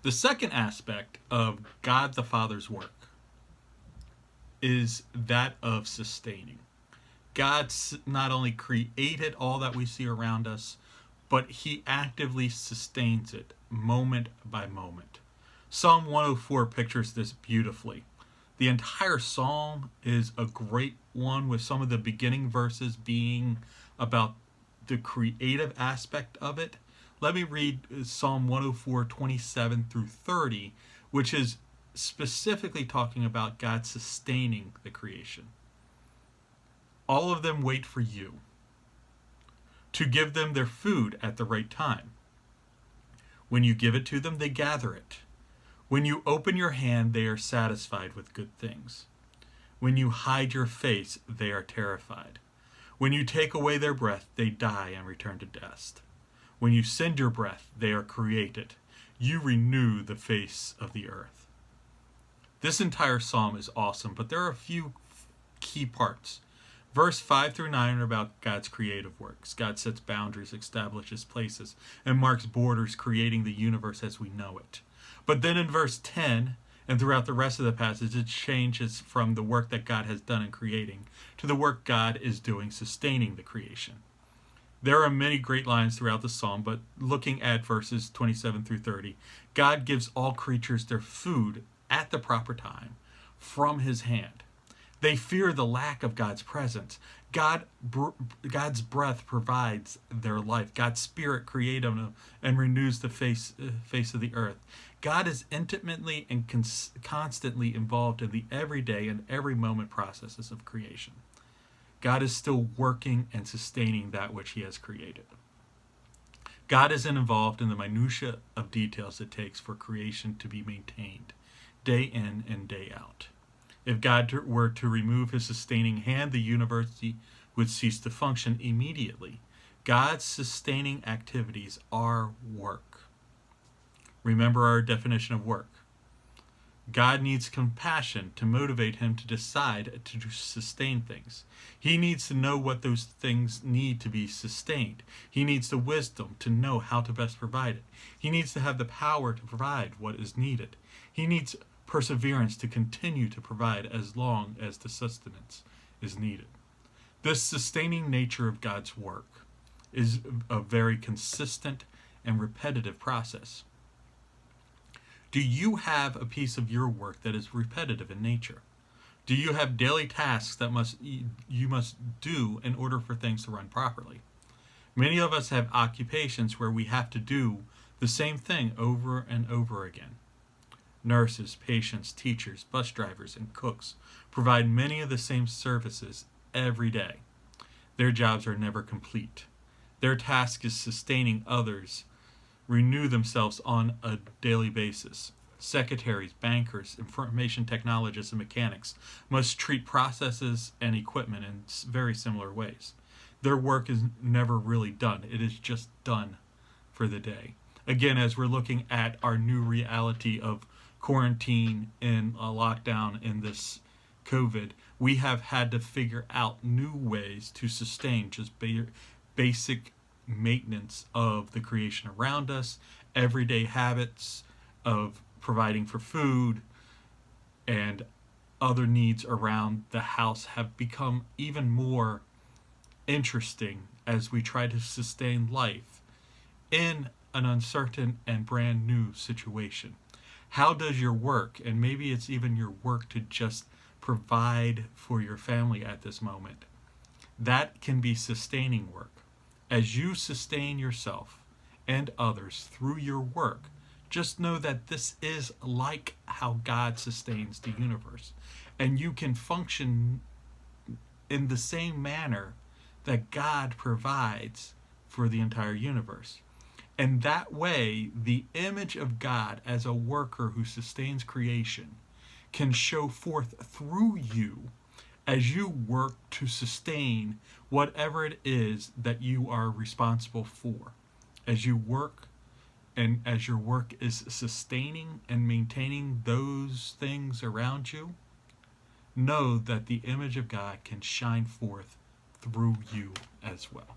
The second aspect of God the Father's work is that of sustaining. God not only created all that we see around us, but he actively sustains it moment by moment. Psalm 104 pictures this beautifully. The entire psalm is a great one, with some of the beginning verses being about the creative aspect of it. Let me read Psalm 104, 27 through 30, which is specifically talking about God sustaining the creation. All of them wait for you to give them their food at the right time. When you give it to them, they gather it. When you open your hand, they are satisfied with good things. When you hide your face, they are terrified. When you take away their breath, they die and return to dust. When you send your breath, they are created. You renew the face of the earth. This entire psalm is awesome, but there are a few key parts. Verse 5 through 9 are about God's creative works. God sets boundaries, establishes places, and marks borders, creating the universe as we know it. But then in verse 10, and throughout the rest of the passage, it changes from the work that God has done in creating to the work God is doing sustaining the creation. There are many great lines throughout the psalm, but looking at verses 27 through 30, God gives all creatures their food at the proper time from his hand. They fear the lack of God's presence. God's breath provides their life. God's spirit creates them and renews the face of the earth. God is intimately and constantly involved in the everyday and every moment processes of creation. God is still working and sustaining that which he has created. God isn't involved in the minutiae of details it takes for creation to be maintained day in and day out. If God were to remove his sustaining hand, the universe would cease to function immediately. God's sustaining activities are work. Remember our definition of work. God needs compassion to motivate him to decide to sustain things. He needs to know what those things need to be sustained. He needs the wisdom to know how to best provide it. He needs to have the power to provide what is needed. He needs perseverance to continue to provide as long as the sustenance is needed. This sustaining nature of God's work is a very consistent and repetitive process. Do you have a piece of your work that is repetitive in nature? Do you have daily tasks that you must do in order for things to run properly? Many of us have occupations where we have to do the same thing over and over again. Nurses, patients, teachers, bus drivers, and cooks provide many of the same services every day. Their jobs are never complete. Their task is sustaining others renew themselves on a daily basis. Secretaries, bankers, information technologists, and mechanics must treat processes and equipment in very similar ways. Their work is never really done. It is just done for the day. Again, as we're looking at our new reality of quarantine and a lockdown in this COVID, we have had to figure out new ways to sustain just basic maintenance of the creation around us, everyday habits of providing for food, and other needs around the house have become even more interesting as we try to sustain life in an uncertain and brand new situation. How does your work, and maybe it's even your work to just provide for your family at this moment, that can be sustaining work. As you sustain yourself and others through your work, just know that this is like how God sustains the universe. And you can function in the same manner that God provides for the entire universe. And that way, the image of God as a worker who sustains creation can show forth through you as you work to sustain whatever it is that you are responsible for. As you work, and as your work is sustaining and maintaining those things around you, know that the image of God can shine forth through you as well.